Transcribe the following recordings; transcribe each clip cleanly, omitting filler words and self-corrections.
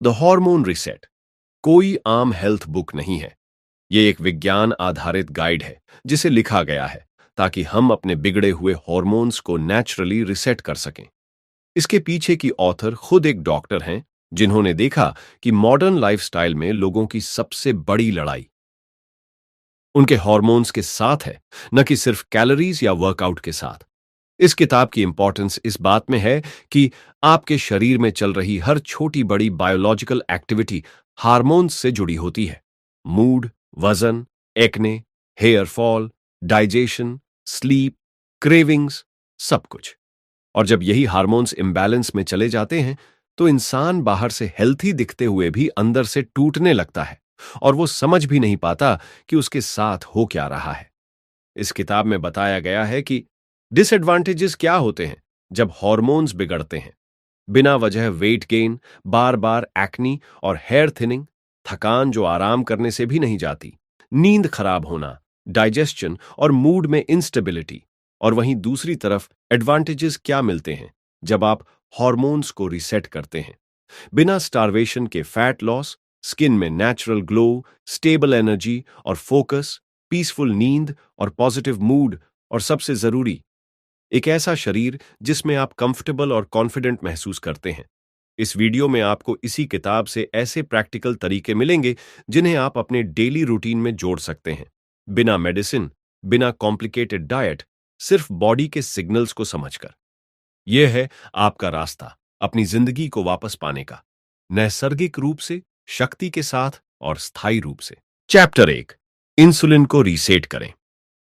The hormone reset कोई आम health book नहीं है। ये एक विज्ञान आधारित गाइड है जिसे लिखा गया है ताकि हम अपने बिगड़े हुए हार्मोन्स को नेचुरली रिसेट कर सकें। इसके पीछे की ऑथर खुद एक डॉक्टर हैं जिन्होंने देखा कि मॉडर्न लाइफस्टाइल में लोगों की सबसे बड़ी लड़ाई उनके हार्मोन्स के साथ है, न कि सिर्फ कैलोरीज या वर्कआउट के साथ। इस किताब की इंपॉर्टेंस इस बात में है कि आपके शरीर में चल रही हर छोटी बड़ी बायोलॉजिकल एक्टिविटी हार्मोन्स से जुड़ी होती है। मूड, वजन, acne, hair fall, digestion, sleep, cravings, सब कुछ। और जब यही हार्मोन्स इम्बैलेंस में चले जाते हैं तो इंसान बाहर से हेल्थी दिखते हुए भी अंदर से टूटने लगता है और वो समझ भी नहीं पाता कि उसके साथ हो क्या रहा है। इस किताब में बताया गया है कि डिसएडवांटेजेस क्या होते हैं जब हार्मोन्स बिगड़ते हैं। बिना वजह वेट गेन, बार बार एक्नी और हेयर थिनिंग, थकान जो आराम करने से भी नहीं जाती, नींद खराब होना, डाइजेशन और मूड में इंस्टेबिलिटी। और वहीं दूसरी तरफ एडवांटेजेस क्या मिलते हैं जब आप हार्मोन्स को रिसेट करते हैं। बिना स्टारवेशन के फैट लॉस, स्किन में नेचुरल ग्लो, स्टेबल एनर्जी और फोकस, पीसफुल नींद और पॉजिटिव मूड, और सबसे जरूरी एक ऐसा शरीर जिसमें आप कंफर्टेबल और कॉन्फिडेंट महसूस करते हैं। इस वीडियो में आपको इसी किताब से ऐसे प्रैक्टिकल तरीके मिलेंगे जिन्हें आप अपने डेली रूटीन में जोड़ सकते हैं, बिना मेडिसिन, बिना कॉम्प्लिकेटेड डाइट, सिर्फ बॉडी के सिग्नल्स को समझकर। यह है आपका रास्ता अपनी जिंदगी को वापस पाने का, नैसर्गिक रूप से, शक्ति के साथ और स्थायी रूप से। चैप्टर 1, इंसुलिन को रीसेट करें।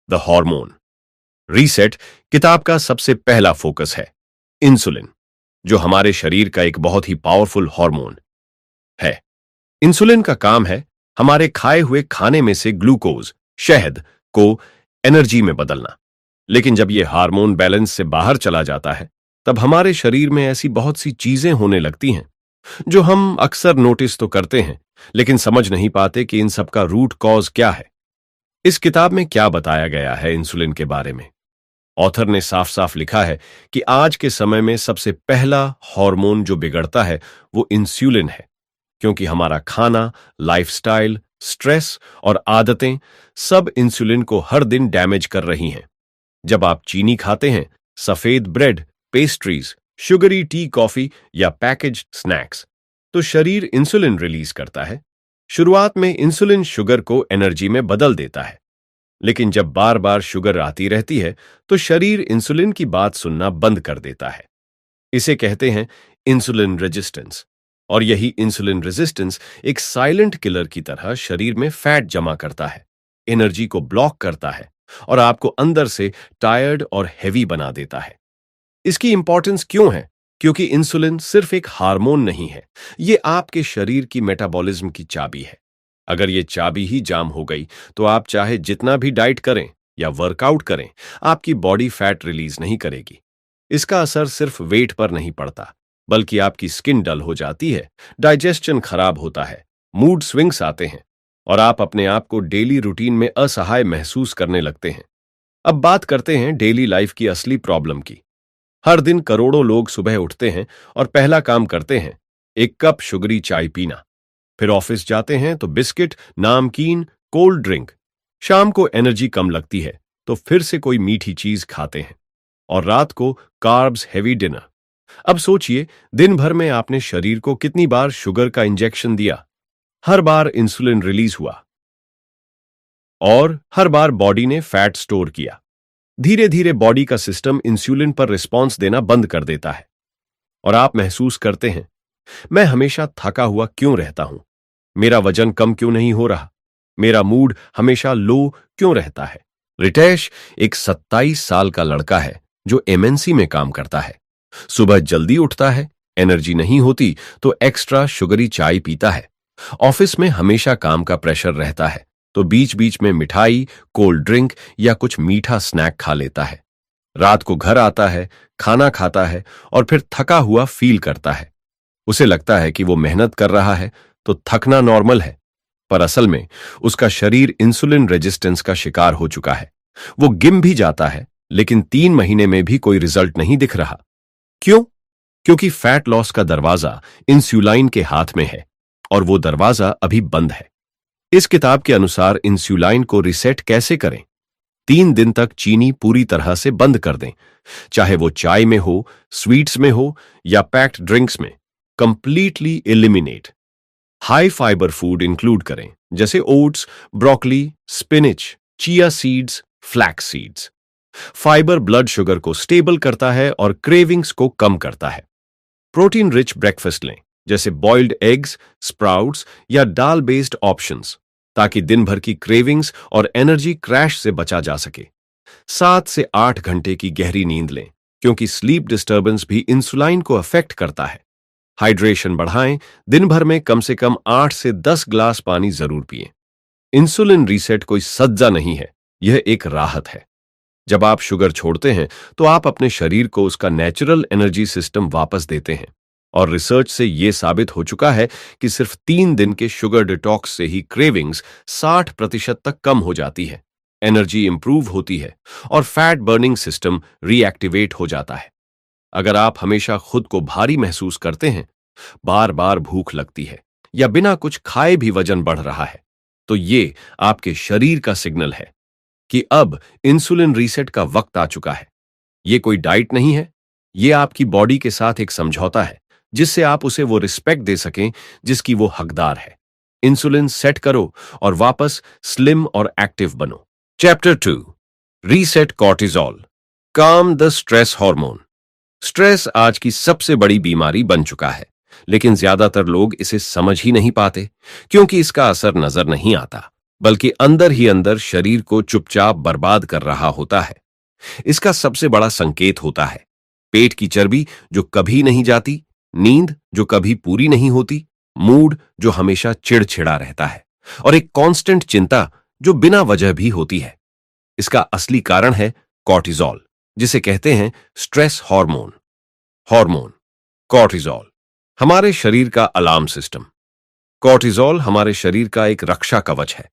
द हार्मोन रीसेट किताब का सबसे पहला फोकस है इंसुलिन, जो हमारे शरीर का एक बहुत ही पावरफुल हार्मोन है। इंसुलिन का काम है हमारे खाए हुए खाने में से ग्लूकोज, शहद को एनर्जी में बदलना। लेकिन जब यह हार्मोन बैलेंस से बाहर चला जाता है तब हमारे शरीर में ऐसी बहुत सी चीजें होने लगती हैं जो हम अक्सर नोटिस तो करते हैं लेकिन समझ नहीं पाते कि इन सब का रूट कॉज क्या है। इस किताब में क्या बताया गया है इंसुलिन के बारे में? ऑथर ने साफ साफ लिखा है कि आज के समय में सबसे पहला हार्मोन जो बिगड़ता है वो इंसुलिन है, क्योंकि हमारा खाना, लाइफस्टाइल, स्ट्रेस और आदतें सब इंसुलिन को हर दिन डैमेज कर रही हैं। जब आप चीनी खाते हैं, सफेद bread, pastries, sugary T, coffee या पैकेज्ड स्नैक्स, तो शरीर इंसुलिन रिलीज करता है। शुरुआत में इंसुलिन शुगर को एनर्जी में बदल देता है, लेकिन जब बार बार शुगर आती रहती है तो शरीर इंसुलिन की बात सुनना बंद कर देता है। इसे कहते हैं इंसुलिन रेजिस्टेंस। और यही इंसुलिन रेजिस्टेंस एक साइलेंट किलर की तरह शरीर में फैट जमा करता है, एनर्जी को ब्लॉक करता है और आपको अंदर से टायर्ड और हैवी बना देता है। इसकी इंपॉर्टेंस क्यों है? क्योंकि इंसुलिन सिर्फ एक हार्मोन नहीं है, ये आपके शरीर की मेटाबॉलिज्म की चाबी है। अगर ये चाबी ही जाम हो गई तो आप चाहे जितना भी डाइट करें या वर्कआउट करें, आपकी बॉडी फैट रिलीज नहीं करेगी। इसका असर सिर्फ वेट पर नहीं पड़ता, बल्कि आपकी स्किन डल हो जाती है, डाइजेशन खराब होता है, मूड स्विंग्स आते हैं और आप अपने आप को डेली रूटीन में असहाय महसूस करने लगते हैं। अब बात करते हैं डेली लाइफ की असली प्रॉब्लम की। हर दिन करोड़ों लोग सुबह उठते हैं और पहला काम करते हैं एक कप शुगरी चाय पीना। फिर ऑफिस जाते हैं तो बिस्किट, नामकीन, कोल्ड ड्रिंक। शाम को एनर्जी कम लगती है तो फिर से कोई मीठी चीज खाते हैं और रात को कार्ब्स हेवी डिनर। अब सोचिए, दिन भर में आपने शरीर को कितनी बार शुगर का इंजेक्शन दिया, हर बार इंसुलिन रिलीज हुआ और हर बार बॉडी ने फैट स्टोर किया। धीरे धीरे बॉडी का सिस्टम इंसुलिन पर रिस्पॉन्स देना बंद कर देता है और आप महसूस करते हैं, मैं हमेशा थका हुआ क्यों रहता हूं, मेरा वजन कम क्यों नहीं हो रहा, मेरा मूड हमेशा लो क्यों रहता है। रितेश एक 27 साल का लड़का है जो एमएनसी में काम करता है। सुबह जल्दी उठता है, एनर्जी नहीं होती तो एक्स्ट्रा शुगरी चाय पीता है। ऑफिस में हमेशा काम का प्रेशर रहता है तो बीच बीच में मिठाई, कोल्ड ड्रिंक या कुछ मीठा स्नैक खा लेता है। रात को घर आता है, खाना खाता है और फिर थका हुआ फील करता है। उसे लगता है कि वो मेहनत कर रहा है तो थकना नॉर्मल है, पर असल में उसका शरीर इंसुलिन रेजिस्टेंस का शिकार हो चुका है। वो जिम भी जाता है लेकिन 3 महीने में भी कोई रिजल्ट नहीं दिख रहा। क्यों? क्योंकि फैट लॉस का दरवाजा इंसुलिन के हाथ में है और वो दरवाजा अभी बंद है। इस किताब के अनुसार इंसुलिन को रिसेट कैसे करें? 3 दिन तक चीनी पूरी तरह से बंद कर दें, चाहे वो चाय में हो, स्वीट्स में हो या पैक्ड ड्रिंक्स में। Completely eliminate. High fibre food include करें, जैसे oats, broccoli, spinach, chia seeds, flax seeds. Fibre blood sugar को स्टेबल करता है और क्रेविंग्स को कम करता है। प्रोटीन रिच ब्रेकफास्ट लें, जैसे बॉइल्ड एग्स, स्प्राउट्स या दाल बेस्ड ऑप्शंस, ताकि दिन भर की क्रेविंग्स और एनर्जी क्रैश से बचा जा सके। 7 से 8 घंटे की गहरी नींद लें, क्योंकि स्लीप डिस्टर्बेंस भी इंसुलिन को अफेक्ट करता है। हाइड्रेशन बढ़ाएं, दिन भर में कम से कम 8 से 10 ग्लास पानी जरूर पिएं। इंसुलिन रीसेट कोई सज्जा नहीं है, यह एक राहत है। जब आप शुगर छोड़ते हैं तो आप अपने शरीर को उसका नेचुरल एनर्जी सिस्टम वापस देते हैं। और रिसर्च से यह साबित हो चुका है कि सिर्फ 3 दिन के शुगर डिटॉक्स से ही क्रेविंग्स 60% तक कम हो जाती है, एनर्जी इंप्रूव होती है और फैट बर्निंग सिस्टम रीएक्टिवेट हो जाता है। अगर आप हमेशा खुद को भारी महसूस करते हैं, बार बार भूख लगती है या बिना कुछ खाए भी वजन बढ़ रहा है, तो ये आपके शरीर का सिग्नल है कि अब इंसुलिन रीसेट का वक्त आ चुका है। ये कोई डाइट नहीं है, ये आपकी बॉडी के साथ एक समझौता है, जिससे आप उसे वो रिस्पेक्ट दे सकें जिसकी वो हकदार है। इंसुलिन सेट करो और वापस स्लिम और एक्टिव बनो। चैप्टर 2, रीसेट कॉर्टिसोल, काम द स्ट्रेस हार्मोन। स्ट्रेस आज की सबसे बड़ी बीमारी बन चुका है, लेकिन ज्यादातर लोग इसे समझ ही नहीं पाते, क्योंकि इसका असर नजर नहीं आता, बल्कि अंदर ही अंदर शरीर को चुपचाप बर्बाद कर रहा होता है। इसका सबसे बड़ा संकेत होता है पेट की चर्बी जो कभी नहीं जाती, नींद जो कभी पूरी नहीं होती, मूड जो हमेशा चिड़चिड़ा रहता है और एक कांस्टेंट चिंता जो बिना वजह भी होती है। इसका असली कारण है कॉर्टिसोल, जिसे कहते हैं स्ट्रेस हार्मोन। हार्मोन कॉर्टिसोल हमारे शरीर का अलार्म सिस्टम। कॉर्टिसोल हमारे शरीर का एक रक्षा कवच है।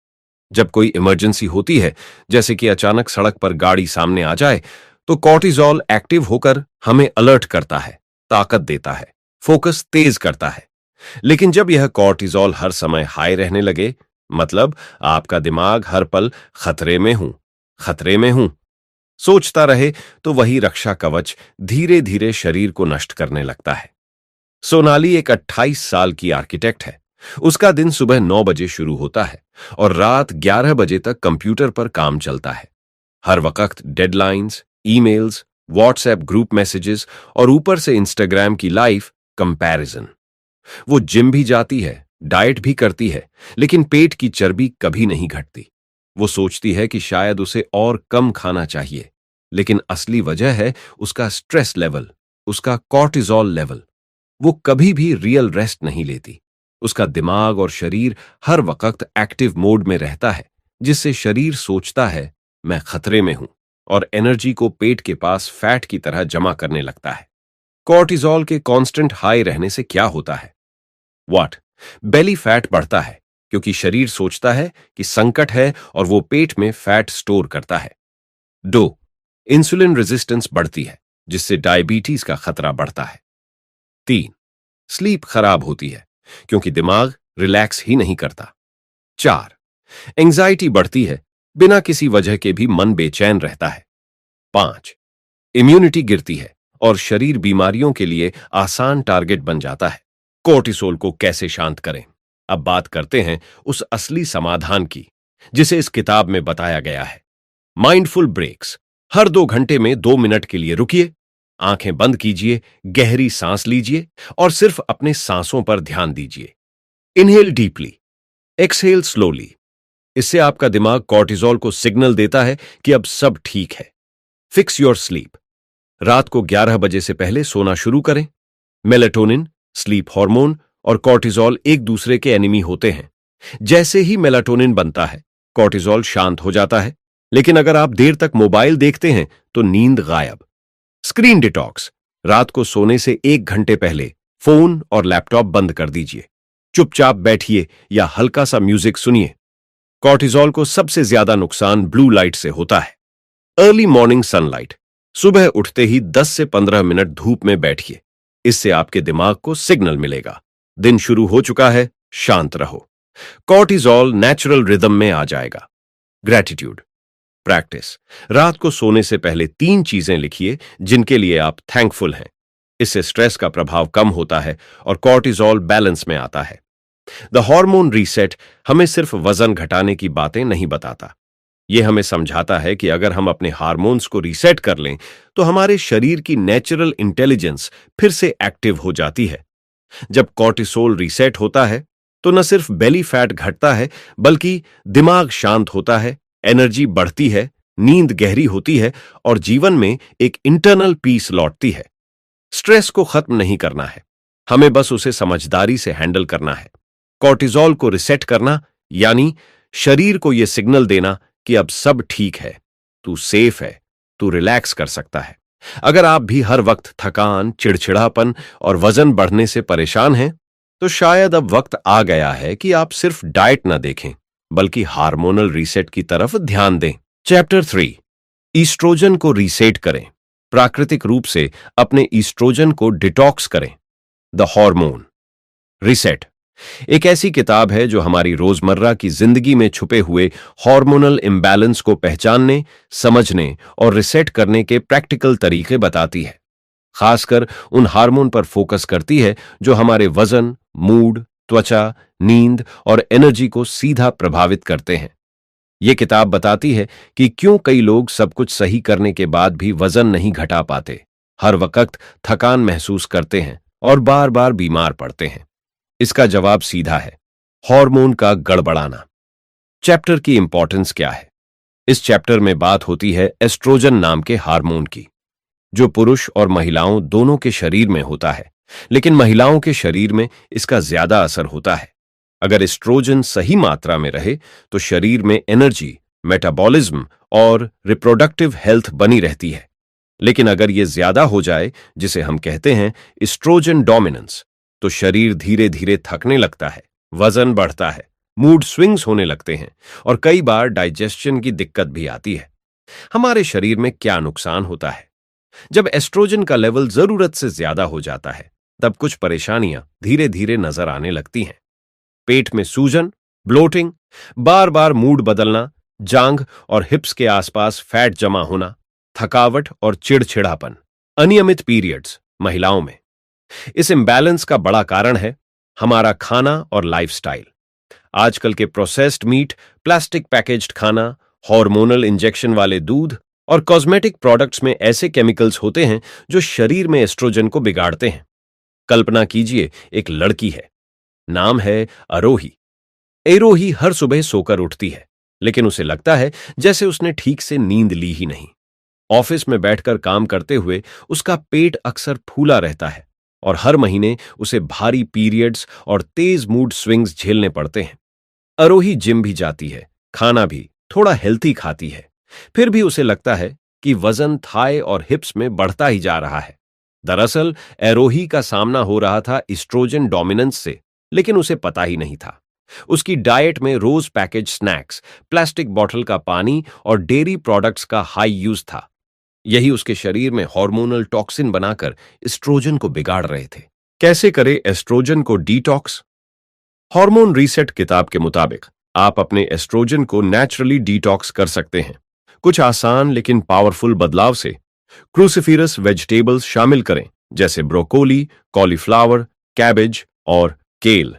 जब कोई इमरजेंसी होती है, जैसे कि अचानक सड़क पर गाड़ी सामने आ जाए, तो कॉर्टिसोल एक्टिव होकर हमें अलर्ट करता है, ताकत देता है, फोकस तेज करता है। लेकिन जब यह कॉर्टिसोल हर समय हाई रहने लगे, मतलब आपका दिमाग हर पल खतरे में हूं, खतरे में हूं सोचता रहे, तो वही रक्षा कवच धीरे धीरे शरीर को नष्ट करने लगता है। सोनाली एक 28 साल की आर्किटेक्ट है। उसका दिन सुबह 9 बजे शुरू होता है और रात 11 बजे तक कंप्यूटर पर काम चलता है। हर वक्त deadlines, emails, WhatsApp group messages और ऊपर से इंस्टाग्राम की लाइव कंपैरिजन। वो जिम भी जाती है, डाइट भी करती है, लेकिन पेट की चर्बी कभी नहीं घटती। वो सोचती है कि शायद उसे और कम खाना चाहिए, लेकिन असली वजह है उसका स्ट्रेस लेवल, उसका कॉर्टिसोल लेवल। वो कभी भी रियल रेस्ट नहीं लेती। उसका दिमाग और शरीर हर वक्त एक्टिव मोड में रहता है, जिससे शरीर सोचता है मैं खतरे में हूं और एनर्जी को पेट के पास फैट की तरह जमा करने लगता है। कॉर्टिसोल के कांस्टेंट हाई रहने से क्या होता है? व्हाट? बेली फैट बढ़ता है, क्योंकि शरीर सोचता है कि संकट है और वो पेट में फैट स्टोर करता है। 2, इंसुलिन रेजिस्टेंस बढ़ती है, जिससे डायबिटीज का खतरा बढ़ता है। 3, स्लीप खराब होती है, क्योंकि दिमाग रिलैक्स ही नहीं करता। 4, एंजाइटी बढ़ती है, बिना किसी वजह के भी मन बेचैन रहता है। 5, इम्यूनिटी गिरती है और शरीर बीमारियों के लिए आसान टारगेट बन जाता है। कोर्टिसोल को कैसे शांत करें? अब बात करते हैं उस असली समाधान की, जिसे इस किताब में बताया गया है। Mindful breaks. हर 2 घंटे में 2 मिनट के लिए रुकिए, आंखें बंद कीजिए, गहरी सांस लीजिए और सिर्फ अपने सांसों पर ध्यान दीजिए। Inhale deeply, exhale slowly. इससे आपका दिमाग कॉर्टिसोल को सिग्नल देता है कि अब सब ठीक है। Fix your sleep. रात को 11 बजे से पहले सोना शुरू करें। मेलाटोनिन, स्लीप हार्मोन और कॉर्टिसोल एक दूसरे के एनिमी होते हैं। जैसे ही मेलाटोनिन बनता है, कॉर्टिसोल शांत हो जाता है। लेकिन अगर आप देर तक मोबाइल देखते हैं, तो नींद गायब। Screen detox. रात को सोने से 1 घंटे पहले फोन और लैपटॉप बंद कर दीजिए। चुपचाप बैठिए या हल्का सा म्यूजिक सुनिए। कॉर्टिसोल को सबसे ज्यादा नुकसान ब्लू लाइट से होता है। Early morning sunlight. सुबह उठते ही 10 से 15 मिनट धूप में बैठिए। इससे आपके दिमाग को सिग्नल मिलेगा, दिन शुरू हो चुका है, शांत रहो। कॉर्टिजोल नेचुरल रिदम में आ जाएगा। ग्रैटिट्यूड प्रैक्टिस, रात को सोने से पहले 3 चीजें लिखिए जिनके लिए आप थैंकफुल हैं। इससे स्ट्रेस का प्रभाव कम होता है और कॉर्टिजोल बैलेंस में आता है। द हार्मोन रीसेट हमें सिर्फ वजन घटाने की बातें नहीं बताता, यह हमें समझाता है कि अगर हम अपने हार्मोन्स को रीसेट कर लें तो हमारे शरीर की नेचुरल इंटेलिजेंस फिर से एक्टिव हो जाती है। जब कॉर्टिसोल रीसेट होता है तो न सिर्फ बेली फैट घटता है, बल्कि दिमाग शांत होता है, एनर्जी बढ़ती है, नींद गहरी होती है और जीवन में एक इंटरनल पीस लौटती है। स्ट्रेस को खत्म नहीं करना है, हमें बस उसे समझदारी से हैंडल करना है। कॉर्टिसोल को रिसेट करना यानी शरीर को यह सिग्नल देना कि अब सब ठीक है, तू सेफ है, तू रिलैक्स कर सकता है। अगर आप भी हर वक्त थकान, चिड़चिड़ापन और वजन बढ़ने से परेशान हैं, तो शायद अब वक्त आ गया है कि आप सिर्फ डाइट न देखें, बल्कि हार्मोनल रीसेट की तरफ ध्यान दें। चैप्टर 3, ईस्ट्रोजन को रीसेट करें। प्राकृतिक रूप से अपने ईस्ट्रोजन को डिटॉक्स करें। द हार्मोन रीसेट एक ऐसी किताब है जो हमारी रोजमर्रा की जिंदगी में छुपे हुए हार्मोनल इम्बैलेंस को पहचानने, समझने और रिसेट करने के प्रैक्टिकल तरीके बताती है। खासकर उन हार्मोन पर फोकस करती है जो हमारे वजन, मूड, त्वचा, नींद और एनर्जी को सीधा प्रभावित करते हैं। यह किताब बताती है कि क्यों कई लोग सब कुछ सही करने के बाद भी वजन नहीं घटा पाते, हर वक्त थकान महसूस करते हैं और बार बार बीमार पड़ते हैं। इसका जवाब सीधा है, हार्मोन का गड़बड़ाना। चैप्टर की इंपॉर्टेंस क्या है? इस चैप्टर में बात होती है एस्ट्रोजन नाम के हार्मोन की, जो पुरुष और महिलाओं दोनों के शरीर में होता है, लेकिन महिलाओं के शरीर में इसका ज्यादा असर होता है। अगर एस्ट्रोजन सही मात्रा में रहे तो शरीर में एनर्जी, मेटाबॉलिज्म और रिप्रोडक्टिव हेल्थ बनी रहती है। लेकिन अगर यह ज्यादा हो जाए, जिसे हम कहते हैं एस्ट्रोजन डोमिनेंस, तो शरीर धीरे धीरे थकने लगता है, वजन बढ़ता है, मूड स्विंग्स होने लगते हैं और कई बार डाइजेशन की दिक्कत भी आती है। हमारे शरीर में क्या नुकसान होता है? जब एस्ट्रोजन का लेवल जरूरत से ज्यादा हो जाता है, तब कुछ परेशानियां धीरे धीरे नजर आने लगती हैं। पेट में सूजन, ब्लोटिंग, बार बार मूड बदलना, जांघ और हिप्स के आसपास फैट जमा होना, थकावट और चिड़चिड़ापन, अनियमित पीरियड्स महिलाओं में। इस इम्बैलेंस का बड़ा कारण है हमारा खाना और लाइफस्टाइल। आजकल के प्रोसेस्ड मीट, प्लास्टिक पैकेज्ड खाना, हार्मोनल इंजेक्शन वाले दूध और कॉस्मेटिक प्रोडक्ट्स में ऐसे केमिकल्स होते हैं जो शरीर में एस्ट्रोजन को बिगाड़ते हैं। कल्पना कीजिए, एक लड़की है, नाम है आरोही। एरोही हर सुबह सोकर उठती है, लेकिन उसे लगता है जैसे उसने ठीक से नींद ली ही नहीं। ऑफिस में बैठकर काम करते हुए उसका पेट अक्सर फूला रहता है और हर महीने उसे भारी पीरियड्स और तेज मूड स्विंग्स झेलने पड़ते हैं। आरोही जिम भी जाती है, खाना भी थोड़ा हेल्थी खाती है, फिर भी उसे लगता है कि वजन थाई और हिप्स में बढ़ता ही जा रहा है। दरअसल आरोही का सामना हो रहा था एस्ट्रोजन डोमिनेंस से, लेकिन उसे पता ही नहीं था। उसकी डाइट में रोज पैकेज स्नैक्स, प्लास्टिक बॉटल का पानी और डेयरी प्रोडक्ट्स का हाई यूज था। यही उसके शरीर में हार्मोनल टॉक्सिन बनाकर एस्ट्रोजन को बिगाड़ रहे थे। कैसे करें एस्ट्रोजन को डिटॉक्स? हार्मोन रीसेट किताब के मुताबिक आप अपने एस्ट्रोजन को नेचुरली डिटॉक्स कर सकते हैं, कुछ आसान लेकिन पावरफुल बदलाव से। क्रूसिफेरस वेजिटेबल्स शामिल करें, जैसे ब्रोकोली, कॉलीफ्लावर, कैबेज और केल।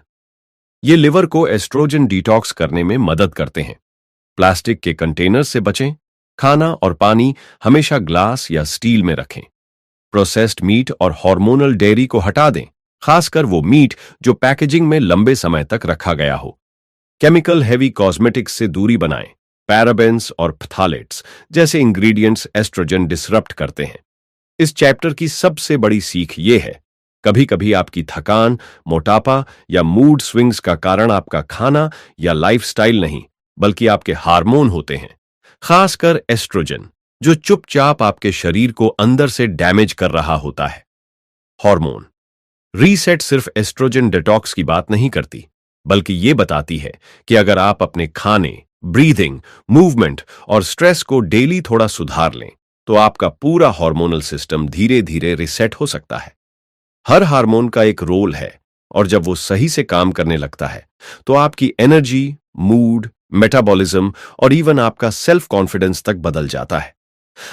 ये लिवर को एस्ट्रोजन डिटॉक्स करने में मदद करते हैं। प्लास्टिक के कंटेनर से बचें, खाना और पानी हमेशा ग्लास या स्टील में रखें। प्रोसेस्ड मीट और हार्मोनल डेयरी को हटा दें, खासकर वो मीट जो पैकेजिंग में लंबे समय तक रखा गया हो। केमिकल हेवी कॉस्मेटिक्स से दूरी बनाएं। पैराबेन्स और फ्थालेट्स जैसे इंग्रेडिएंट्स एस्ट्रोजन डिसरप्ट करते हैं। इस चैप्टर की सबसे बड़ी सीख ये है, कभी कभी आपकी थकान, मोटापा या मूड स्विंग्स का कारण आपका खाना या लाइफस्टाइल नहीं, बल्कि आपके हार्मोन होते हैं, खासकर एस्ट्रोजन, जो चुपचाप आपके शरीर को अंदर से डैमेज कर रहा होता है। हार्मोन रीसेट सिर्फ एस्ट्रोजन डिटॉक्स की बात नहीं करती, बल्कि ये बताती है कि अगर आप अपने खाने, ब्रीदिंग, मूवमेंट और स्ट्रेस को डेली थोड़ा सुधार लें, तो आपका पूरा हार्मोनल सिस्टम धीरे धीरे रिसेट हो सकता है। हर हार्मोन का एक रोल है और जब वो सही से काम करने लगता है तो आपकी एनर्जी, मूड, मेटाबॉलिज्म और इवन आपका सेल्फ कॉन्फिडेंस तक बदल जाता है।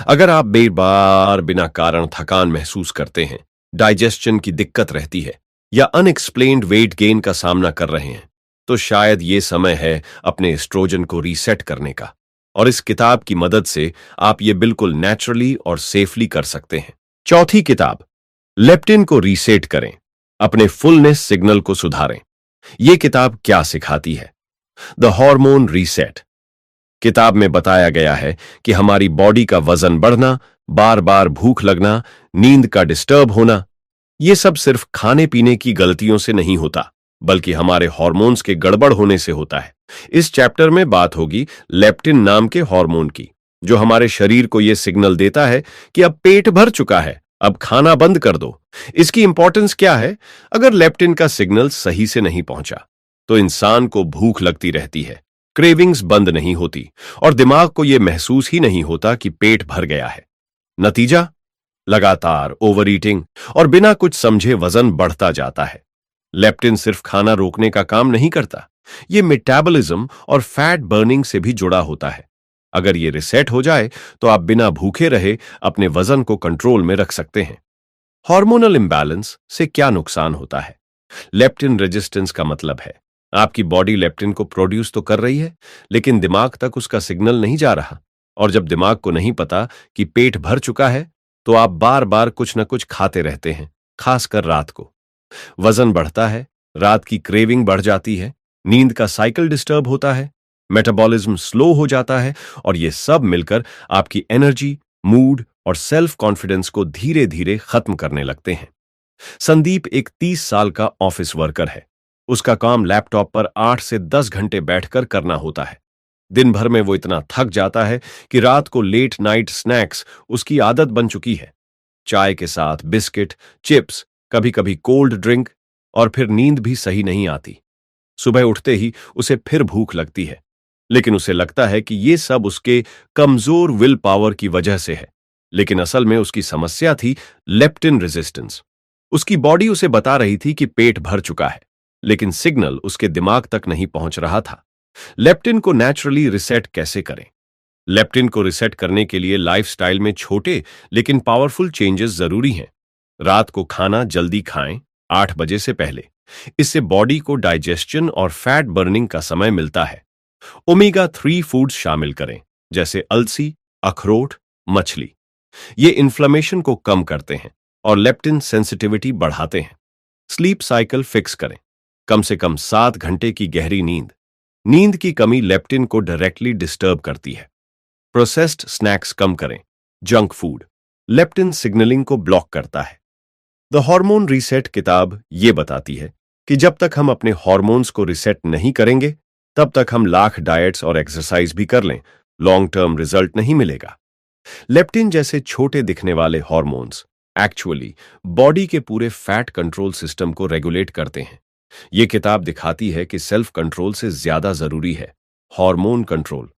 अगर आप बार बिना कारण थकान महसूस करते हैं, डाइजेशन की दिक्कत रहती है या अनएक्सप्लेन्ड वेट गेन का सामना कर रहे हैं, तो शायद ये समय है अपने एस्ट्रोजन को रीसेट करने का। और इस किताब की मदद से आप ये बिल्कुल नेचुरली और सेफली कर सकते हैं। चौथी किताब, लेप्टिन को रीसेट करें, अपने फुलनेस सिग्नल को सुधारें। ये किताब क्या सिखाती है? The hormone reset. किताब में बताया गया है कि हमारी बॉडी का वजन बढ़ना, बार बार भूख लगना, नींद का डिस्टर्ब होना, ये सब सिर्फ खाने पीने की गलतियों से नहीं होता, बल्कि हमारे हार्मोन्स के गड़बड़ होने से होता है। इस चैप्टर में बात होगी लेप्टिन नाम के हार्मोन की, जो हमारे शरीर को यह सिग्नल देता है कि अब पेट भर चुका है, अब खाना बंद कर दो। इसकी इंपॉर्टेंस क्या है? अगर लेप्टिन का सिग्नल सही से नहीं पहुंचा तो इंसान को भूख लगती रहती है, क्रेविंग्स बंद नहीं होती और दिमाग को यह महसूस ही नहीं होता कि पेट भर गया है। नतीजा, लगातार ओवर ईटिंग और बिना कुछ समझे वजन बढ़ता जाता है। लेप्टिन सिर्फ खाना रोकने का काम नहीं करता, यह मेटाबॉलिज्म और फैट बर्निंग से भी जुड़ा होता है। अगर ये रिसेट हो जाए तो आप बिना भूखे रहे अपने वजन को कंट्रोल में रख सकते हैं। हार्मोनल इंबैलेंस से क्या नुकसान होता है? लेप्टिन रेजिस्टेंस का मतलब है आपकी बॉडी लेप्टिन को प्रोड्यूस तो कर रही है, लेकिन दिमाग तक उसका सिग्नल नहीं जा रहा। और जब दिमाग को नहीं पता कि पेट भर चुका है, तो आप बार बार कुछ न कुछ खाते रहते हैं, खासकर रात को। वजन बढ़ता है, रात की क्रेविंग बढ़ जाती है, नींद का साइकिल डिस्टर्ब होता है, मेटाबॉलिज्म स्लो हो जाता है और ये सब मिलकर आपकी एनर्जी, मूड और सेल्फ कॉन्फिडेंस को धीरे धीरे खत्म करने लगते हैं। संदीप एक 30 साल का ऑफिस वर्कर है। उसका काम लैपटॉप पर 8 से 10 घंटे बैठकर करना होता है। दिन भर में वो इतना थक जाता है कि रात को लेट नाइट स्नैक्स उसकी आदत बन चुकी है। चाय के साथ बिस्किट, चिप्स, कभी कभी कोल्ड ड्रिंक, और फिर नींद भी सही नहीं आती। सुबह उठते ही उसे फिर भूख लगती है, लेकिन उसे लगता है कि ये सब उसके कमजोर विल पावर की वजह से है। लेकिन असल में उसकी समस्या थी लेप्टिन रेजिस्टेंस। उसकी बॉडी उसे बता रही थी कि पेट भर चुका है, लेकिन सिग्नल उसके दिमाग तक नहीं पहुंच रहा था। लेप्टिन को नेचुरली रिसेट कैसे करें? लेप्टिन को रिसेट करने के लिए लाइफस्टाइल में छोटे लेकिन पावरफुल चेंजेस जरूरी हैं। रात को खाना जल्दी खाएं, 8 बजे से पहले। इससे बॉडी को डाइजेशन और फैट बर्निंग का समय मिलता है। ओमेगा 3 फूड्स शामिल करें, जैसे अलसी, अखरोट, मछली। ये इन्फ्लेमेशन को कम करते हैं और लेप्टिन सेंसिटिविटी बढ़ाते हैं। स्लीप साइकिल फिक्स करें, कम से कम 7 घंटे की गहरी नींद। नींद की कमी लेप्टिन को डायरेक्टली डिस्टर्ब करती है। प्रोसेस्ड स्नैक्स कम करें, जंक फूड लेप्टिन सिग्नलिंग को ब्लॉक करता है। द हार्मोन रीसेट किताब ये बताती है कि जब तक हम अपने हार्मोन्स को रिसेट नहीं करेंगे, तब तक हम लाख डाइट्स और एक्सरसाइज भी कर लें, लॉन्ग टर्म रिजल्ट नहीं मिलेगा। लेप्टिन जैसे छोटे दिखने वाले हार्मोन्स एक्चुअली बॉडी के पूरे फैट कंट्रोल सिस्टम को रेगुलेट करते हैं। यह किताब दिखाती है कि सेल्फ कंट्रोल से ज्यादा जरूरी है हार्मोन कंट्रोल।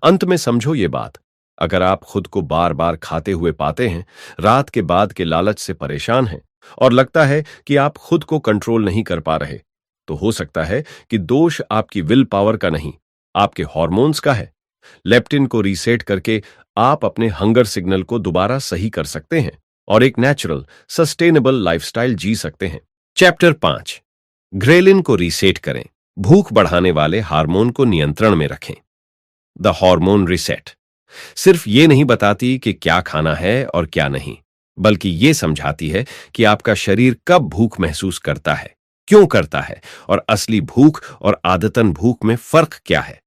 अंत में समझो ये बात, अगर आप खुद को बार बार खाते हुए पाते हैं, रात के बाद के लालच से परेशान हैं और लगता है कि आप खुद को कंट्रोल नहीं कर पा रहे, तो हो सकता है कि दोष आपकी विल पावर का नहीं, आपके हार्मोन्स का है। लेप्टिन को रीसेट करके आप अपने हंगर सिग्नल को दोबारा सही कर सकते हैं और एक नेचुरल, सस्टेनेबल लाइफस्टाइल जी सकते हैं। चैप्टर 5, ग्रेलिन को रीसेट करें, भूख बढ़ाने वाले हार्मोन को नियंत्रण में रखें। द हार्मोन रिसेट सिर्फ ये नहीं बताती कि क्या खाना है और क्या नहीं, बल्कि ये समझाती है कि आपका शरीर कब भूख महसूस करता है, क्यों करता है और असली भूख और आदतन भूख में फर्क क्या है।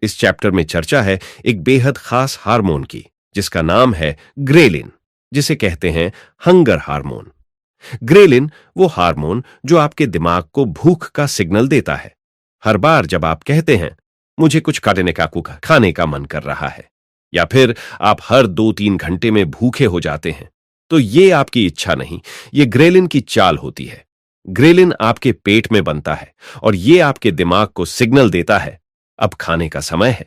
इस चैप्टर में चर्चा है एक बेहद खास हार्मोन की, जिसका नाम है ग्रेलिन, जिसे कहते हैं हंगर हार्मोन। ग्रेलिन वो हार्मोन जो आपके दिमाग को भूख का सिग्नल देता है। हर बार जब आप कहते हैं मुझे कुछ खाने का मन कर रहा है, या फिर आप हर 2-3 घंटे में भूखे हो जाते हैं, तो ये आपकी इच्छा नहीं, ये ग्रेलिन की चाल होती है। ग्रेलिन आपके पेट में बनता है और ये आपके दिमाग को सिग्नल देता है अब खाने का समय है।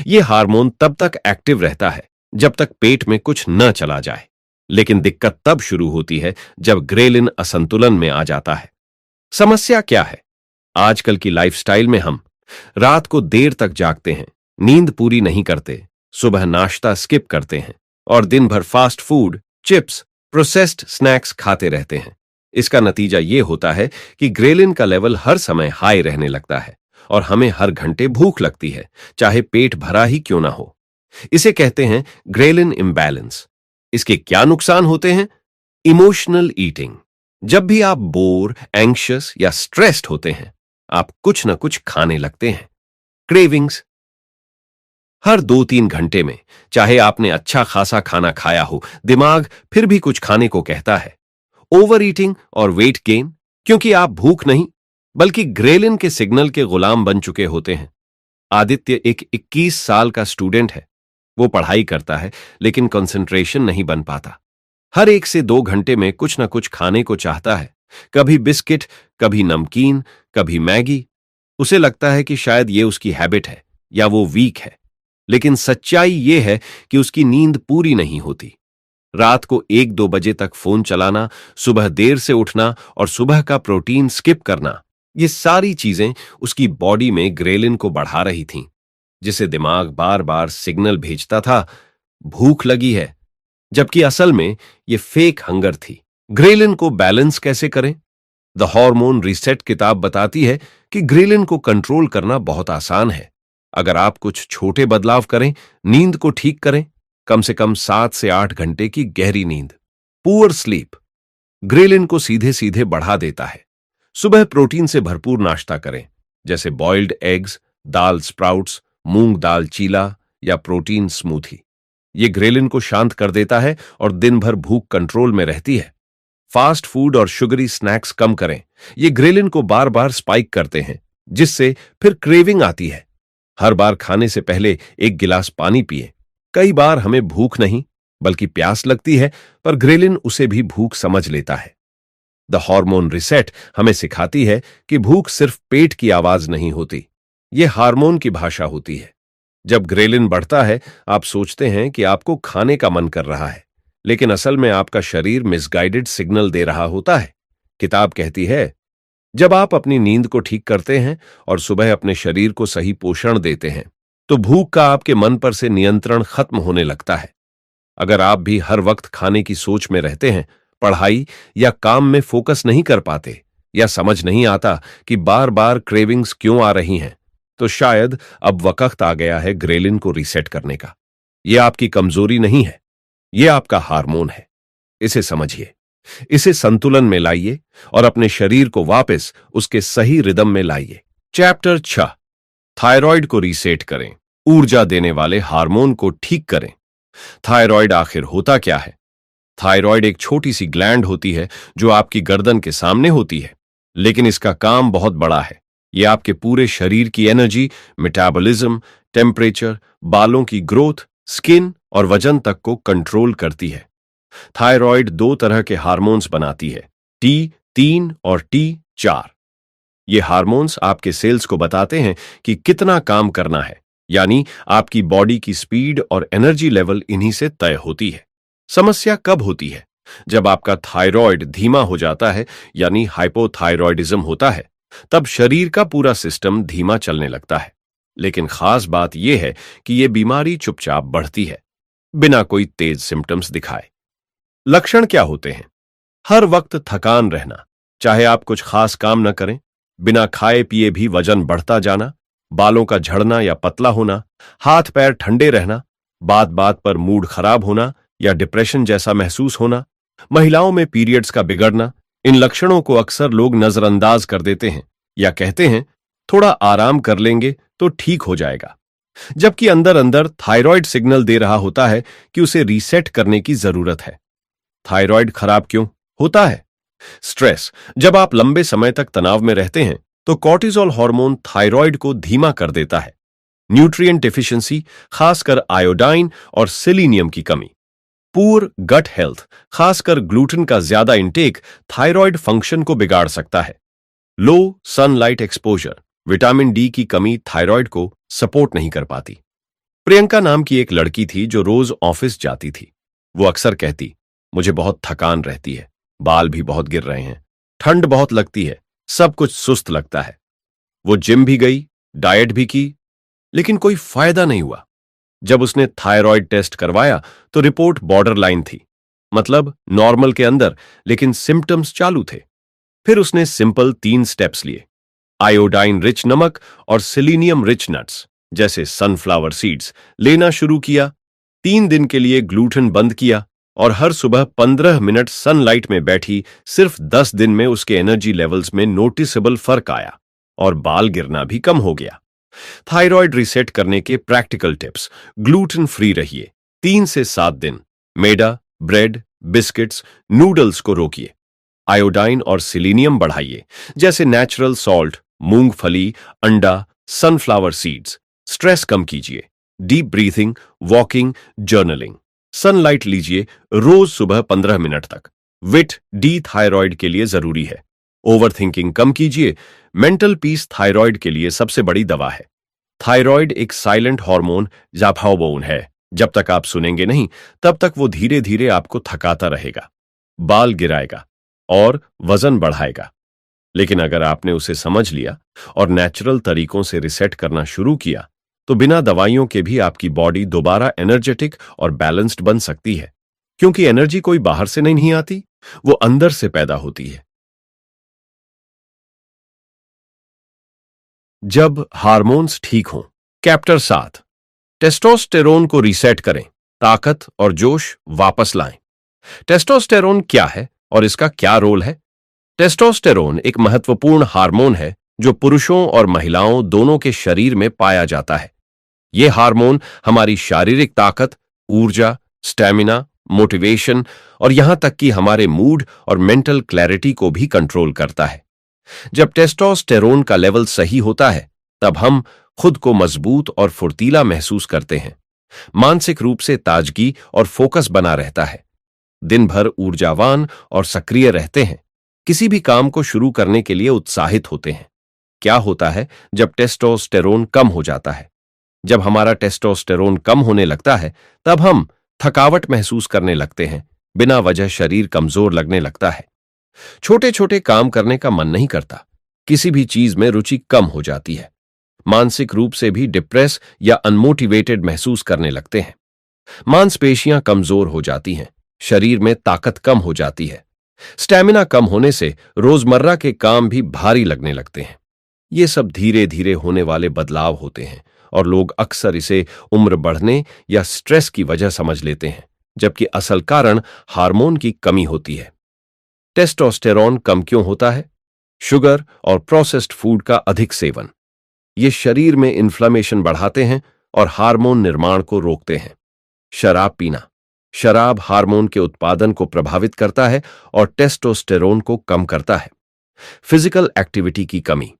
ये हार्मोन तब तक एक्टिव रहता है जब तक पेट में कुछ न चला जाए, लेकिन दिक्कत तब शुरू होती है जब ग्रेलिन असंतुलन में आ जाता है। समस्या क्या है? आजकल की लाइफस्टाइल में हम रात को देर तक जागते हैं, नींद पूरी नहीं करते, सुबह नाश्ता स्किप करते हैं और दिन भर fast food, chips, processed snacks खाते रहते हैं। इसका नतीजा यह होता है कि ग्रेलिन का लेवल हर समय हाई रहने लगता है और हमें हर घंटे भूख लगती है, चाहे पेट भरा ही क्यों ना हो। इसे कहते हैं ग्रेलिन इम्बैलेंस। इसके क्या नुकसान होते हैं? Emotional eating. जब भी आप बोर, एंग्शियस या स्ट्रेस्ड होते हैं, आप कुछ ना कुछ खाने लगते हैं। क्रेविंग्स। हर 2-3 घंटे में, चाहे आपने अच्छा खासा खाना खाया हो, दिमाग फिर भी कुछ खाने को कहता है। ओवर ईटिंग और वेट गेन, क्योंकि आप भूख नहीं बल्कि ग्रेलिन के सिग्नल के गुलाम बन चुके होते हैं। आदित्य एक 21 साल का स्टूडेंट है। वो पढ़ाई करता है लेकिन कंसंट्रेशन नहीं बन पाता। हर 1 से 2 घंटे में कुछ ना कुछ खाने को चाहता है। कभी बिस्किट, कभी नमकीन, कभी मैगी। उसे लगता है कि शायद ये उसकी हैबिट है या वो वीक है, लेकिन सच्चाई ये है कि उसकी नींद पूरी नहीं होती। रात को 1-2 बजे तक फोन चलाना, सुबह देर से उठना और सुबह का प्रोटीन स्किप करना, ये सारी चीजें उसकी बॉडी में ग्रेलिन को बढ़ा रही थीं, जिसे दिमाग बार बार सिग्नल भेजता था, भूख लगी है, जबकि असल में ये फेक हंगर थी। ग्रेलिन को बैलेंस कैसे करें? द हार्मोन रीसेट किताब बताती है कि ग्रेलिन को कंट्रोल करना बहुत आसान है। अगर आप कुछ छोटे बदलाव करें, नींद को ठीक करें, कम से कम 7 से 8 घंटे की गहरी नींद। पुअर स्लीप ग्रेलिन को सीधे सीधे बढ़ा देता है। सुबह प्रोटीन से भरपूर नाश्ता करें, जैसे बॉइल्ड एग्स, दाल स्प्राउट्स, मूंग दाल चीला या प्रोटीन स्मूथी। ये ग्रेलिन को शांत कर देता है और दिन भर भूख कंट्रोल में रहती है। फास्ट फूड और शुगरी स्नैक्स कम करें। ये ग्रेलिन को बार बार स्पाइक करते हैं, जिससे फिर क्रेविंग आती है। हर बार खाने से पहले 1 गिलास पानी पिए। कई बार हमें भूख नहीं बल्कि प्यास लगती है, पर ग्रेलिन उसे भी भूख समझ लेता है। द हार्मोन रिसेट हमें सिखाती है कि भूख सिर्फ पेट की आवाज नहीं होती, यह हार्मोन की भाषा होती है। जब ग्रेलिन बढ़ता है, आप सोचते हैं कि आपको खाने का मन कर रहा है, लेकिन असल में आपका शरीर मिसगाइडेड सिग्नल दे रहा होता है। किताब कहती है, जब आप अपनी नींद को ठीक करते हैं और सुबह अपने शरीर को सही पोषण देते हैं, तो भूख का आपके मन पर से नियंत्रण खत्म होने लगता है। अगर आप भी हर वक्त खाने की सोच में रहते हैं, पढ़ाई या काम में फोकस नहीं कर पाते, या समझ नहीं आता कि बार बार क्रेविंग्स क्यों आ रही हैं, तो शायद अब वक्त आ गया है ग्रेलिन को रीसेट करने का। यह आपकी कमजोरी नहीं है, यह आपका हार्मोन है। इसे समझिए, इसे संतुलन में लाइए और अपने शरीर को वापस उसके सही रिदम में लाइए। चैप्टर 6, थायराइड को रीसेट करें, ऊर्जा देने वाले हार्मोन को ठीक करें। थायराइड आखिर होता क्या है? थायराइड एक छोटी सी ग्लैंड होती है जो आपकी गर्दन के सामने होती है, लेकिन इसका काम बहुत बड़ा है। यह आपके पूरे शरीर की एनर्जी, मेटाबॉलिज्म, टेम्परेचर, बालों की ग्रोथ, स्किन और वजन तक को कंट्रोल करती है। थायराइड 2 तरह के हार्मोन्स बनाती है, T3 और T4। ये हार्मोन्स आपके सेल्स को बताते हैं कि कितना काम करना है, यानी आपकी बॉडी की स्पीड और एनर्जी लेवल इन्हीं से तय होती है। समस्या कब होती है? जब आपका थायराइड धीमा हो जाता है, यानी हाइपोथायराइडिज्म होता है, तब शरीर का पूरा सिस्टम धीमा चलने लगता है। लेकिन खास बात यह है कि यह बीमारी चुपचाप बढ़ती है, बिना कोई तेज सिम्टम्स दिखाए। लक्षण क्या होते हैं? हर वक्त थकान रहना, चाहे आप कुछ खास काम न करें, बिना खाए पिए भी वजन बढ़ता जाना, बालों का झड़ना या पतला होना, हाथ पैर ठंडे रहना, बात बात पर मूड खराब होना या डिप्रेशन जैसा महसूस होना, महिलाओं में पीरियड्स का बिगड़ना। इन लक्षणों को अक्सर लोग नजरअंदाज कर देते हैं या कहते हैं थोड़ा आराम कर लेंगे तो ठीक हो जाएगा, जबकि अंदर अंदर थायराइड सिग्नल दे रहा होता है कि उसे रीसेट करने की जरूरत है। थायराइड खराब क्यों होता है? स्ट्रेस। जब आप लंबे समय तक तनाव में रहते हैं तो कॉर्टिसोल हार्मोन थायराइड को धीमा कर देता है। न्यूट्रिएंट डेफिशिएंसी, खासकर आयोडाइन और सेलेनियम की कमी। पुअर गट हेल्थ, खासकर ग्लूटेन का ज्यादा इंटेक थायराइड फंक्शन को बिगाड़ सकता है। लो सनलाइट एक्सपोजर, विटामिन डी की कमी थायराइड को सपोर्ट नहीं कर पाती। प्रियंका नाम की एक लड़की थी जो रोज ऑफिस जाती थी। वो अक्सर कहती, मुझे बहुत थकान रहती है, बाल भी बहुत गिर रहे हैं, ठंड बहुत लगती है, सब कुछ सुस्त लगता है। वो जिम भी गई, डाइट भी की, लेकिन कोई फायदा नहीं हुआ। जब उसने थायराइड टेस्ट करवाया तो रिपोर्ट बॉर्डर लाइन थी, मतलब नॉर्मल के अंदर, लेकिन सिम्टम्स चालू थे। फिर उसने सिंपल 3 स्टेप्स लिए। आयोडाइन रिच नमक और सिलीनियम रिच नट्स जैसे सनफ्लावर सीड्स लेना शुरू किया। 3 दिन के लिए ग्लूटेन बंद किया और हर सुबह 15 मिनट सनलाइट में बैठी। सिर्फ 10 दिन में उसके एनर्जी लेवल्स में नोटिसेबल फर्क आया और बाल गिरना भी कम हो गया। थायराइड रिसेट करने के प्रैक्टिकल टिप्स। ग्लूटेन फ्री रहिए 3 से 7 दिन। मैदा, ब्रेड, बिस्किट्स, नूडल्स को रोकिए। आयोडाइन और सिलीनियम बढ़ाइए, जैसे नेचुरल सॉल्ट, मूंगफली, अंडा, सनफ्लावर सीड्स। स्ट्रेस कम कीजिए। Deep breathing, walking, journaling. Sunlight लीजिए रोज सुबह 15 मिनट तक। विट डी थायराइड के लिए जरूरी है। ओवर थिंकिंग कम कीजिए। मेंटल पीस थायराइड के लिए सबसे बड़ी दवा है। थायराइड एक साइलेंट हार्मोन जाफाओबोन है। जब तक आप सुनेंगे नहीं, तब तक वो धीरे धीरे आपको थकाता रहेगा, बाल गिराएगा और वजन बढ़ाएगा। लेकिन अगर आपने उसे समझ लिया और नेचुरल तरीकों से रिसेट करना शुरू किया, तो बिना दवाइयों के भी आपकी बॉडी दोबारा एनर्जेटिक और बैलेंस्ड बन सकती है। क्योंकि एनर्जी कोई बाहर से नहीं आती, वो अंदर से पैदा होती है। जब हार्मोन्स ठीक हों। चैप्टर 7। टेस्टोस्टेरोन को रीसेट करें, ताकत और जोश वापस लाएं। टेस्टोस्टेरोन क्या है और इसका क्या रोल है? टेस्टोस्टेरोन एक महत्वपूर्ण हार्मोन है जो पुरुषों और महिलाओं दोनों के शरीर में पाया जाता है। यह हार्मोन हमारी शारीरिक ताकत, ऊर्जा, स्टैमिना, मोटिवेशन और यहां तक कि हमारे मूड और मेंटल क्लैरिटी को भी कंट्रोल करता है। जब टेस्टोस्टेरोन का लेवल सही होता है, तब हम खुद को मजबूत और फुर्तीला महसूस करते हैं। मानसिक रूप से ताजगी और फोकस बना रहता है। दिन भर ऊर्जावान और सक्रिय रहते हैं। किसी भी काम को शुरू करने के लिए उत्साहित होते हैं। क्या होता है जब टेस्टोस्टेरोन कम हो जाता है? जब हमारा टेस्टोस्टेरोन कम होने लगता है, तब हम थकावट महसूस करने लगते हैं। बिना वजह शरीर कमजोर लगने लगता है। छोटे छोटे काम करने का मन नहीं करता। किसी भी चीज में रुचि कम हो जाती है। मानसिक रूप से भी डिप्रेस या अनमोटिवेटेड महसूस करने लगते हैं। मांसपेशियां कमजोर हो जाती हैं। शरीर में ताकत कम हो जाती है। स्टैमिना कम होने से रोजमर्रा के काम भी भारी लगने लगते हैं। ये सब धीरे धीरे होने वाले बदलाव होते हैं और लोग अक्सर इसे उम्र बढ़ने या स्ट्रेस की वजह समझ लेते हैं, जबकि असल कारण हार्मोन की कमी होती है। टेस्टोस्टेरोन कम क्यों होता है? शुगर और प्रोसेस्ड फूड का अधिक सेवन। ये शरीर में इन्फ्लेमेशन बढ़ाते हैं और हार्मोन निर्माण को रोकते हैं। शराब पीना। शराब हार्मोन के उत्पादन को प्रभावित करता है और टेस्टोस्टेरोन को कम करता है। फिजिकल एक्टिविटी की कमी।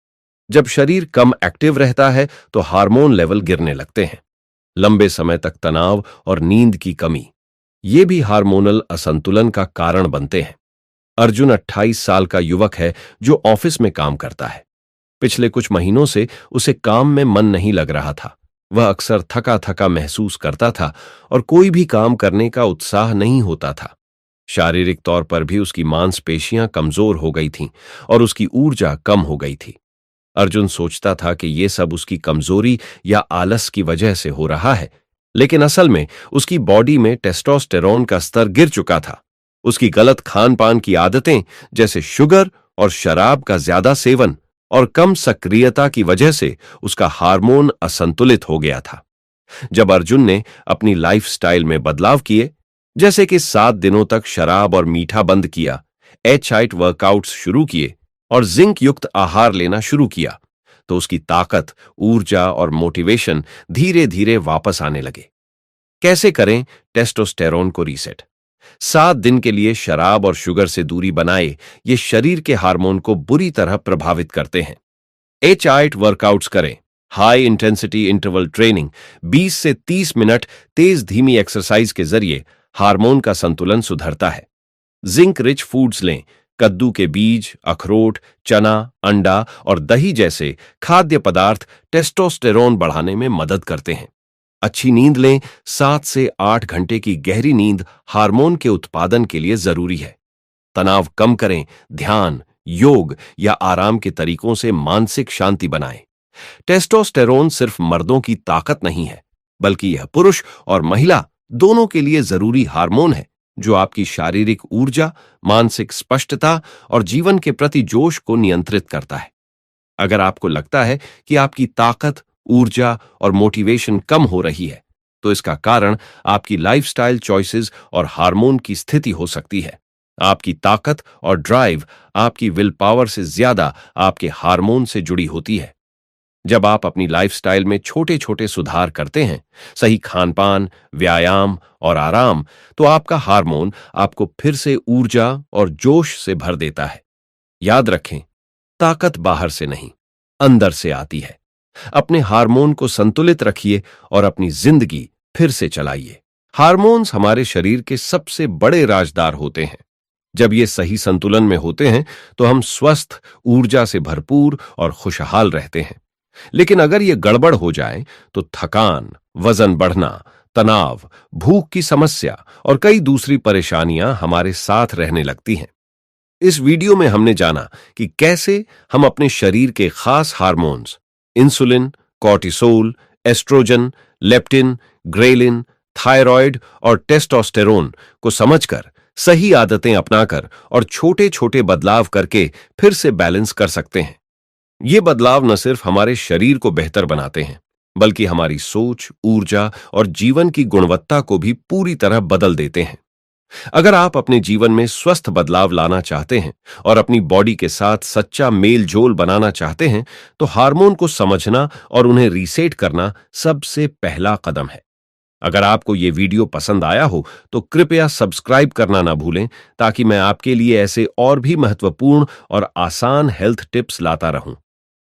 जब शरीर कम एक्टिव रहता है तो हार्मोन लेवल गिरने लगते हैं। लंबे समय तक तनाव और नींद की कमी, ये भी हार्मोनल असंतुलन का कारण बनते हैं। अर्जुन 28 साल का युवक है जो ऑफिस में काम करता है। पिछले कुछ महीनों से उसे काम में मन नहीं लग रहा था। वह अक्सर थका थका महसूस करता था और कोई भी काम करने का उत्साह नहीं होता था। शारीरिक तौर पर भी उसकी मांसपेशियां कमजोर हो गई थीं और उसकी ऊर्जा कम हो गई थी। अर्जुन सोचता था कि यह सब उसकी कमजोरी या आलस की वजह से हो रहा है, लेकिन असल में उसकी बॉडी में टेस्टोस्टेरोन का स्तर गिर चुका था। उसकी गलत खान पान की आदतें, जैसे शुगर और शराब का ज्यादा सेवन और कम सक्रियता की वजह से उसका हार्मोन असंतुलित हो गया था। जब अर्जुन ने अपनी लाइफस्टाइल में बदलाव किए, जैसे कि 7 दिनों तक शराब और मीठा बंद किया, HIIT वर्कआउट्स शुरू किए और जिंक युक्त आहार लेना शुरू किया, तो उसकी ताकत, ऊर्जा और मोटिवेशन धीरे धीरे वापस आने लगे। कैसे करें टेस्टोस्टेरोन को रीसेट? 7 दिन के लिए शराब और शुगर से दूरी बनाए। ये शरीर के हार्मोन को बुरी तरह प्रभावित करते हैं। HIIT वर्कआउट्स करें। हाई इंटेंसिटी इंटरवल ट्रेनिंग 20 से 30 मिनट तेज धीमी एक्सरसाइज के जरिए हार्मोन का संतुलन सुधरता है। जिंक रिच फूड्स लें। कद्दू के बीज, अखरोट, चना, अंडा और दही जैसे खाद्य पदार्थ टेस्टोस्टेरोन बढ़ाने में मदद करते हैं। अच्छी नींद लें। 7 से 8 घंटे की गहरी नींद हार्मोन के उत्पादन के लिए जरूरी है। तनाव कम करें। ध्यान, योग या आराम के तरीकों से मानसिक शांति बनाएं। टेस्टोस्टेरोन सिर्फ मर्दों की ताकत नहीं है, बल्कि यह पुरुष और महिला दोनों के लिए जरूरी हार्मोन है, जो आपकी शारीरिक ऊर्जा, मानसिक स्पष्टता और जीवन के प्रति जोश को नियंत्रित करता है। अगर आपको लगता है कि आपकी ताकत, ऊर्जा और मोटिवेशन कम हो रही है, तो इसका कारण आपकी लाइफस्टाइल चॉइसेस और हार्मोन की स्थिति हो सकती है। आपकी ताकत और ड्राइव आपकी विल पावर से ज्यादा आपके हार्मोन से जुड़ी होती है। जब आप अपनी लाइफस्टाइल में छोटे छोटे सुधार करते हैं, सही खानपान, व्यायाम और आराम, तो आपका हार्मोन आपको फिर से ऊर्जा और जोश से भर देता है। याद रखें, ताकत बाहर से नहीं, अंदर से आती है। अपने हार्मोन को संतुलित रखिए और अपनी जिंदगी फिर से चलाइए। हार्मोन्स हमारे शरीर के सबसे बड़े राजदार होते हैं। जब ये सही संतुलन में होते हैं, तो हम स्वस्थ, ऊर्जा से भरपूर और खुशहाल रहते हैं। लेकिन अगर ये गड़बड़ हो जाए, तो थकान, वजन बढ़ना, तनाव, भूख की समस्या और कई दूसरी परेशानियां हमारे साथ रहने लगती हैं। इस वीडियो में हमने जाना कि कैसे हम अपने शरीर के खास hormones insulin, cortisol, oestrogen, leptin, ghrelin, thyroid और टेस्टोस्टेरोन को समझकर, सही आदतें अपनाकर और छोटे छोटे बदलाव करके फिर से बैलेंस कर सकते हैं। ये बदलाव न सिर्फ हमारे शरीर को बेहतर बनाते हैं, बल्कि हमारी सोच, ऊर्जा और जीवन की गुणवत्ता को भी पूरी तरह बदल देते हैं। अगर आप अपने जीवन में स्वस्थ बदलाव लाना चाहते हैं और अपनी बॉडी के साथ सच्चा मेल जोल बनाना चाहते हैं, तो हार्मोन को समझना और उन्हें रीसेट करना सबसे पहला कदम है। अगर आपको ये वीडियो पसंद आया हो, तो कृपया सब्सक्राइब करना ना भूलें, ताकि मैं आपके लिए ऐसे और भी महत्वपूर्ण और आसान हेल्थ टिप्स लाता रहूं।